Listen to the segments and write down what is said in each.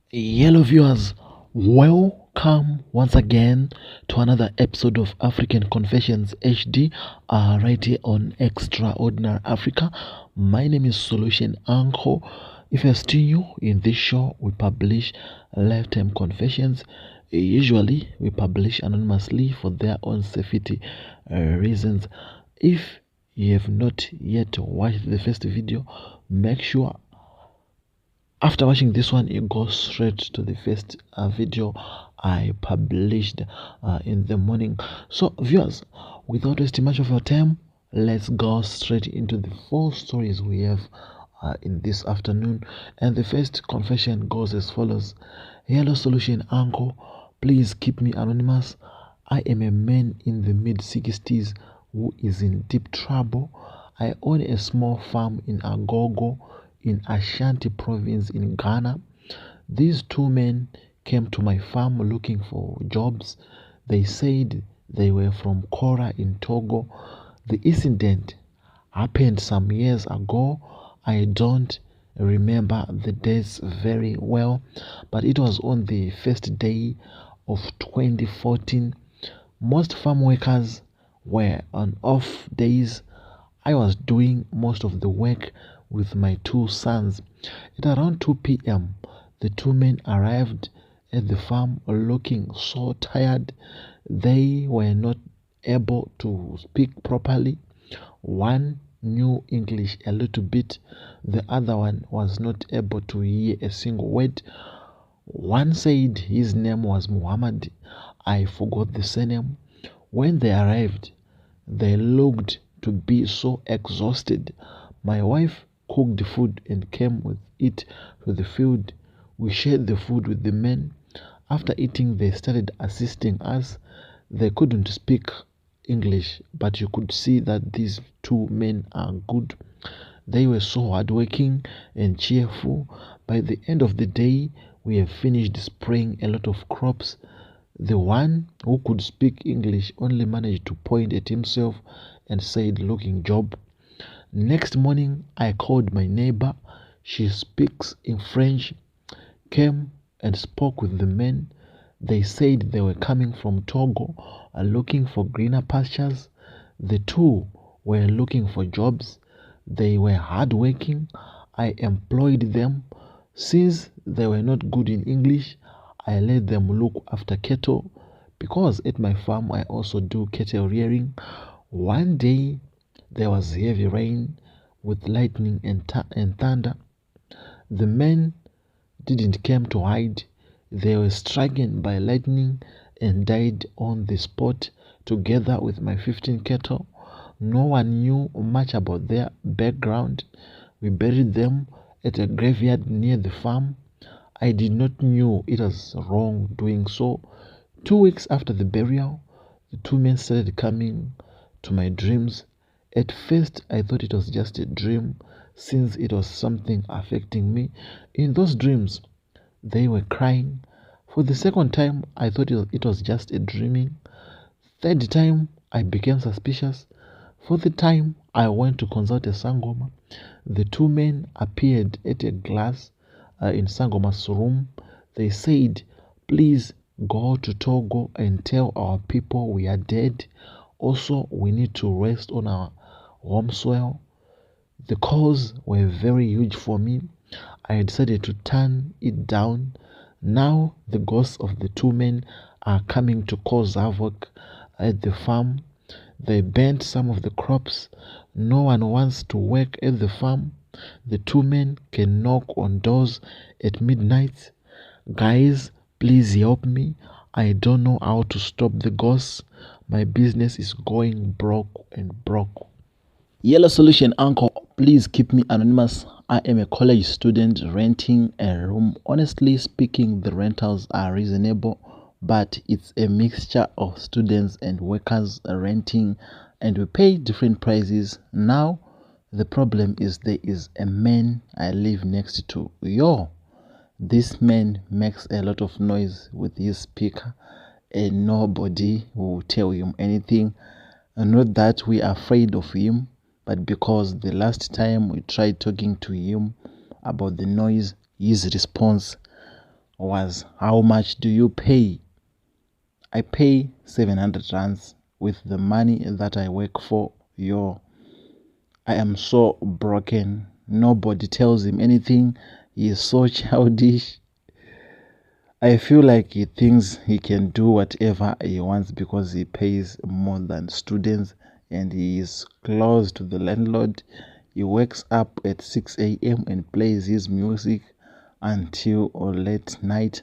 Hello viewers, welcome once again to another episode of African Confessions HD, right here on Extraordinary Africa. My name is Solution Uncle. If you're still new in this show, we publish lifetime confessions. Usually we publish anonymously for their own safety reasons. If you have not yet watched the first video, make sure after watching this one you go straight to the first video I published in the morning. So viewers, without wasting much of your time, let's go straight into the 4 stories we have in this afternoon. And the first confession goes as follows. Hello Solution Uncle, please keep me anonymous. I am a man in the mid-60s who is in deep trouble. I own a small farm in Agogo in Ashanti province in Ghana. These 2 men came to my farm looking for jobs. They said they were from Kora in Togo. The incident happened some years ago. I don't remember the dates very well, but it was on the first day of 2014. Most farm workers were on off days. I was doing most of the work with my 2 sons. At around 2 p.m., the 2 men arrived at the farm looking so tired. They were not able to speak properly. One knew English a little bit. The other one was not able to hear a single word. One said his name was Muhammad. I forgot the surname. When they arrived, they looked to be so exhausted. My wife cooked the food and came with it to the field. We shared the food with the men. After eating, they started assisting us. They couldn't speak English, but you could see that these 2 men are good. They were so hardworking and cheerful. By the end of the day, we have finished spraying a lot of crops. The one who could speak English only managed to point at himself and said, "Looking job." Next morning, I called my neighbor. She speaks in French, came and spoke with the men. They said they were coming from Togo, looking for greener pastures. The 2 were looking for jobs. They were hardworking. I employed them. Since they were not good in English, I let them look after cattle, because at my farm I also do cattle rearing. One day there was heavy rain with lightning and thunder. The men didn't come to hide. They were stricken by lightning and died on the spot together with my 15 cattle. No one knew much about their background. We buried them at a graveyard near the farm. I did not know it was wrong doing so. 2 weeks after the burial, the 2 men started coming to my dreams. At first, I thought it was just a dream, since it was something affecting me. In those dreams, they were crying. For the second time, I thought it was just a dreaming. Third time, I became suspicious. Fourth time, I went to consult a Sangoma. The 2 men appeared at a glass in Sangoma's room. They said, "Please go to Togo and tell our people we are dead. Also, we need to rest on our home soil." The calls were very huge for me. I decided to turn it down. Now the ghosts of the 2 men are coming to cause havoc at the farm. They burnt some of the crops. No one wants to work at the farm. The 2 men can knock on doors at midnight. Guys, please help me. I don't know how to stop the ghosts. My business is going broke and broke. Yellow Solution Uncle, please keep me anonymous. I am a college student renting a room. Honestly speaking, the rentals are reasonable, but it's a mixture of students and workers renting, and we pay different prices. Now the problem is there is a man I live next to. This man makes a lot of noise with his speaker, and nobody will tell him anything. And not that we are afraid of him, but because the last time we tried talking to him about the noise, his response was, how much do you pay? I pay 700 rands with the money that I work for. Yo, I am so broken. Nobody tells him anything. He is so childish. I feel like he thinks he can do whatever he wants because he pays more than students and he is close to the landlord. He wakes up at 6 a.m. and plays his music until late night.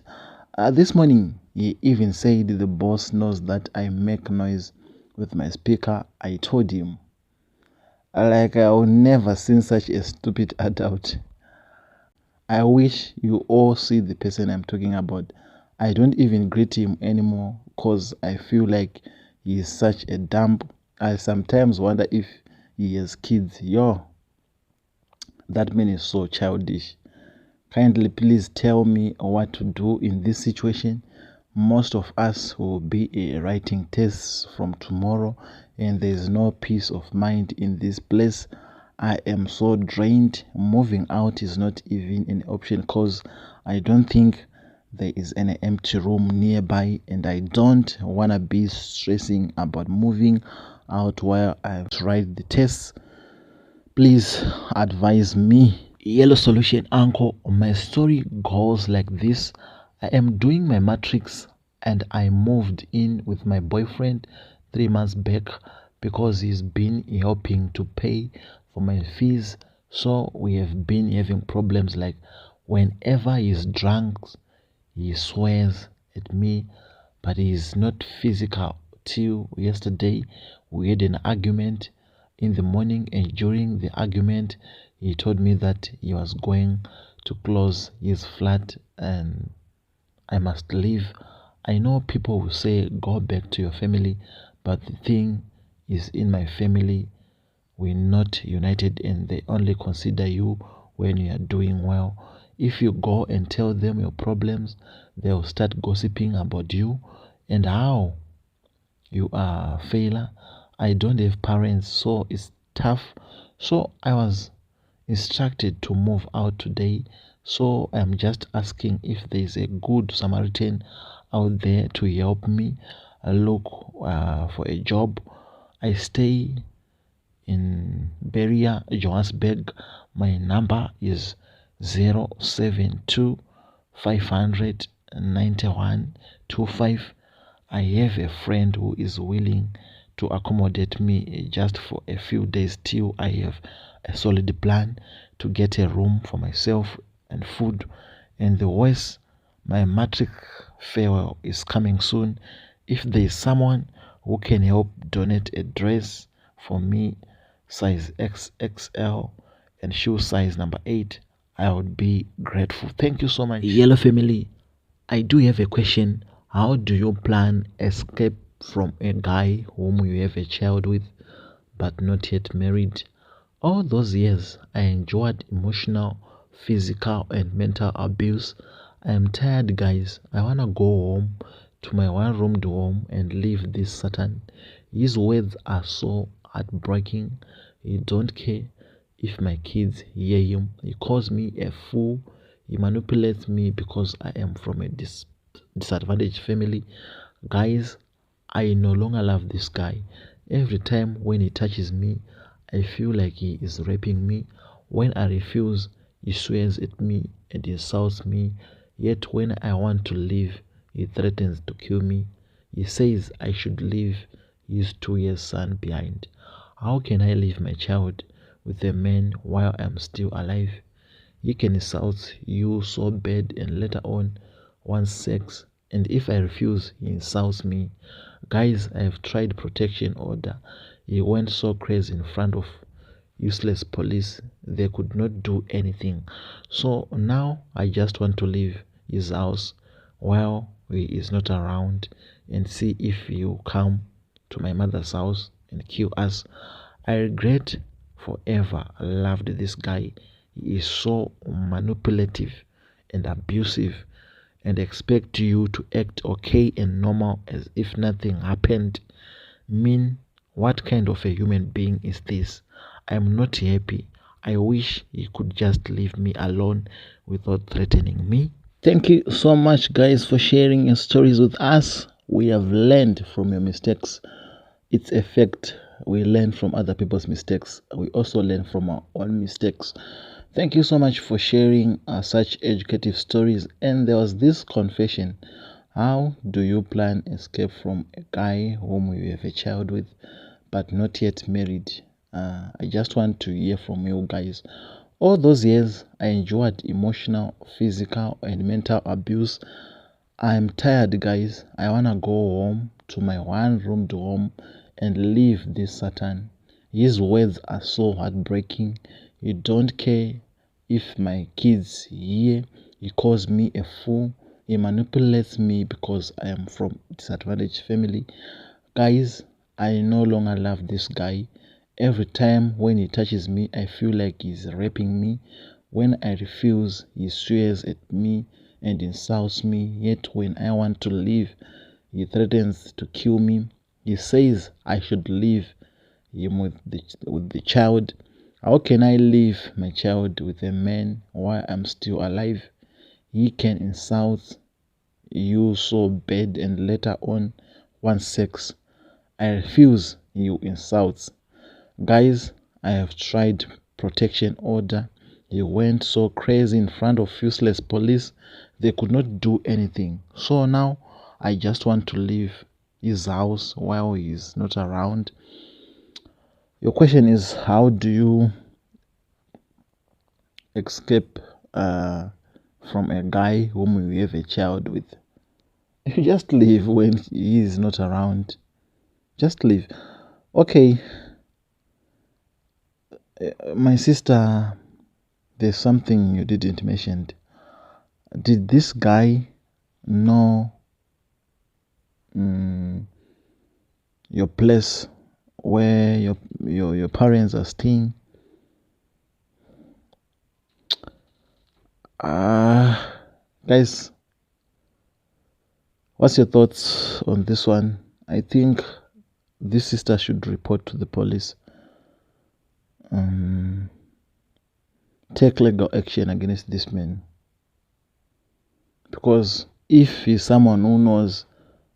This morning, he even said the boss knows that I make noise with my speaker. I told him, like, I've never seen such a stupid adult. I wish you all see the person I'm talking about. I don't even greet him anymore because I feel like he is such a dumb. I sometimes wonder if he has kids. Yo, that man is so childish. Kindly please tell me what to do in this situation. Most of us will be writing tests from tomorrow and there is no peace of mind in this place. I am so drained. Moving out is not even an option because I don't think there is an empty room nearby and I don't want to be stressing about moving out while I write the tests. Please advise me. Yellow solution uncle. My story goes like this. I am doing my matrix and I moved in with my boyfriend 3 months back because he's been helping to pay for my fees. So we have been having problems, like whenever he's drunk he swears at me, but he's not physical. Till yesterday we had an argument in the morning, and during the argument he told me that he was going to close his flat and I must leave. I know people will say go back to your family, but the thing is, in my family we're not united and they only consider you when you are doing well. If you go and tell them your problems, they'll start gossiping about you and how you are a failure. I don't have parents, so it's tough. So I was instructed to move out today. So I'm just asking if there's a good Samaritan out there to help me look for a job. I stay in Beria, Johannesburg. My number is 072 591 I have a friend who is willing to accommodate me just for a few days till I have a solid plan to get a room for myself and food. And the worst, my matric farewell is coming soon. If there is someone who can help donate a dress for me, size XXL and shoe size number 8, I would be grateful. Thank you so much. Yellow family, I do have a question. How do you plan escape from a guy whom you have a child with but not yet married? All those years I endured emotional, physical and mental abuse. I am tired, guys. I wanna go home to my one-room home and leave this Satan. His words are so heartbreaking. He don't care if my kids hear him. He calls me a fool. He manipulates me because I am from a disadvantaged family. Guys, I no longer love this guy. Every time when he touches me, I feel like he is raping me. When I refuse, he swears at me and insults me. Yet when I want to leave, he threatens to kill me. He says I should leave his 2 year son behind. How can I leave my child with a man while I'm still alive? He can insult you so bad and later on want sex, and if I refuse, he insults me. Guys, I have tried protection order. He went so crazy in front of useless police, they could not do anything. So now I just want to leave his house while he is not around and see if you come to my mother's house and kill us. I regret forever loved this guy. He is so manipulative and abusive and expect you to act okay and normal as if nothing happened. Mean, what kind of a human being is this? I am not happy. I wish he could just leave me alone without threatening me. Thank you so much, guys, for sharing your stories with us. We have learned from your mistakes. It's a fact. We learn from other people's mistakes. We also learn from our own mistakes. Thank you so much for sharing such educative stories. And there was this confession. How do you plan escape from a guy whom you have a child with, but not yet married? I just want to hear from you guys. All those years, I endured emotional, physical, and mental abuse. I'm tired, guys. I wanna go home to my one-room home and leave this Satan. His words are so heartbreaking. You don't care if my kids hear. He calls me a fool. He manipulates me because I am from disadvantaged family. Guys, I no longer love this guy. Every time when he touches me, I feel like he's raping me. When I refuse, he swears at me and insults me. Yet when I want to leave, he threatens to kill me. He says I should leave him with the child. How can I leave my child with a man while I'm still alive? He can insult you so bad and later on want sex. I refuse you insults. Guys, I have tried protection order. He went so crazy in front of useless police. They could not do anything. So now I just want to leave his house while he's not around. Your question is, how do you escape from a guy whom you have a child with? You just leave when he is not around. Just leave. Okay, my sister, there's something you didn't mention. Did this guy know your place where your parents are staying? Guys, what's your thoughts on this one? I think this sister should report to the police. Take legal action against this man, because if he's someone who knows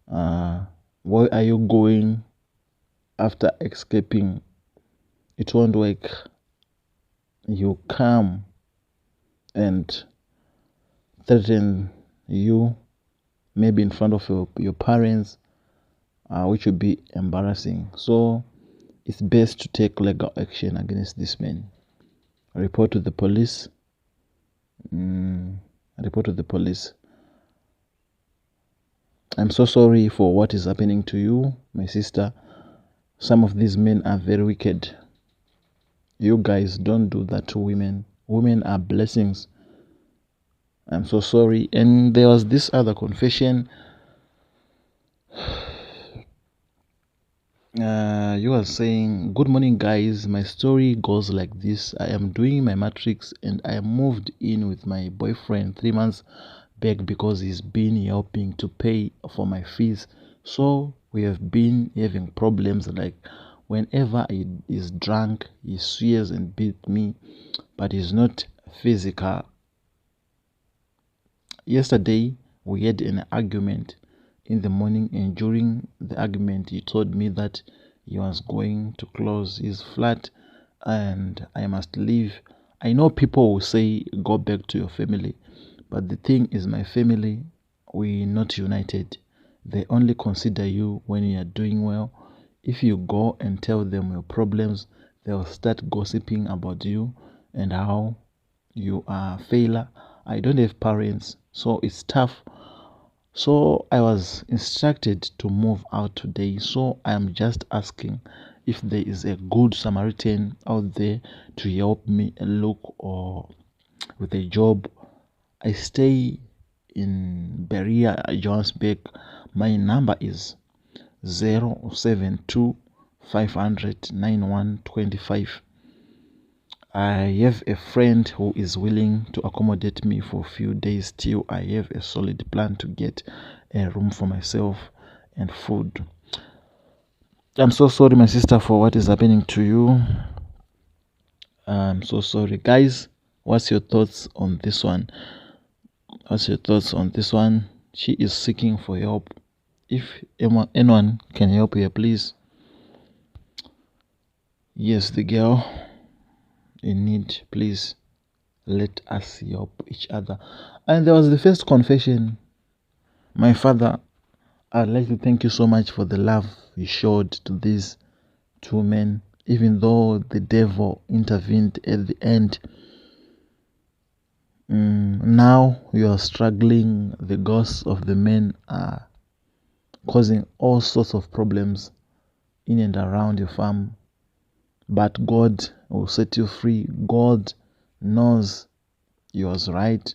where are you going after escaping, it won't work. You come and threaten you, maybe in front of your parents, which would be embarrassing. So it's best to take legal action against this man. Report to the police. Report to the police. I'm so sorry for what is happening to you, my sister. Some of these men are very wicked. You guys don't do that to women. Women are blessings. I'm so sorry. And there was this other confession. You are saying, good morning, guys. My story goes like this. I am doing my matrix and I moved in with my boyfriend 3 months back because he's been helping to pay for my fees. So we have been having problems, like whenever he is drunk, he swears and beats me, but he's not physical. Yesterday, we had an argument in the morning, and during the argument, he told me that he was going to close his flat and I must leave. I know people will say, go back to your family, but the thing is, my family, we're not united. They only consider you when you are doing well. If you go and tell them your problems, they'll start gossiping about you and how you are a failure. I don't have parents, so it's tough. So I was instructed to move out today. So I am just asking if there is a good Samaritan out there to help me look or with a job. I stay in Berea, Johannesburg. My number is 072 500 9125. I have a friend who is willing to accommodate me for a few days till I have a solid plan to get a room for myself and food. I'm so sorry, my sister, for what is happening to you. I'm so sorry. Guys, what's your thoughts on this one? What's your thoughts on this one? She is seeking for help. If anyone can help her, please. Yes, the girl in need, please let us help each other. And there was the first confession. My father, I'd like to thank you so much for the love you showed to these two men, even though the devil intervened at the end. Now you are struggling. The ghosts of the men are causing all sorts of problems in and around your farm. But God will set you free. God knows you was right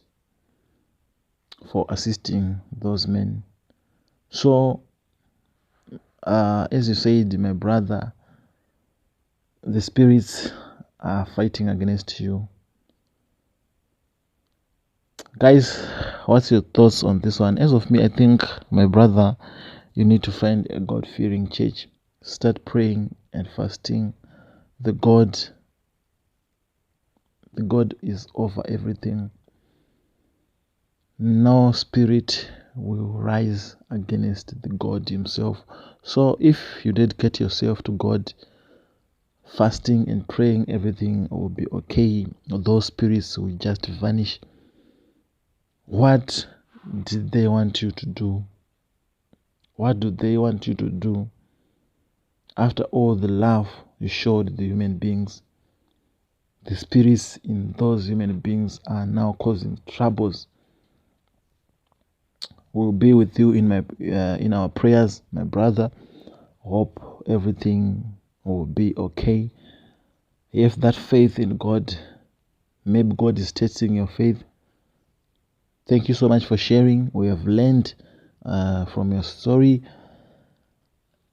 for assisting those men. So, as you said, my brother, the spirits are fighting against you. Guys, what's your thoughts on this one? As of me, I think, my brother, you need to find a God-fearing church. Start praying and fasting. The God is over everything. No spirit will rise against the God himself. So if you dedicate yourself to God, fasting and praying, everything will be okay. Those spirits will just vanish. What did they want you to do? What do they want you to do? After all the love you showed the human beings, the spirits in those human beings are now causing troubles. We'll be with you in our prayers, my brother. Hope everything will be okay. If that faith in God, maybe God is testing your faith. Thank you so much for sharing. We have learned from your story.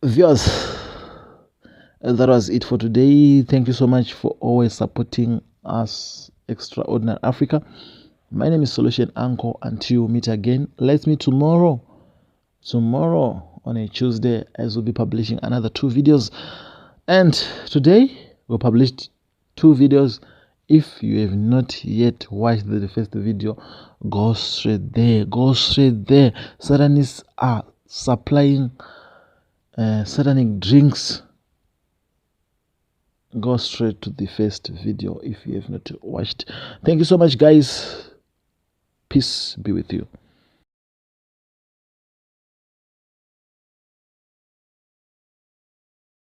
Viewers, that was it for today. Thank you so much for always supporting us, Extraordinary Africa. My name is Solution Uncle. Until we meet again, let's meet tomorrow on a Tuesday, as we'll be publishing another 2 videos. And today we published 2 videos. If you have not yet watched the first video, go straight there. Satanists are supplying satanic drinks. Go straight to the first video if you have not watched. Thank you so much, guys. Peace be with you.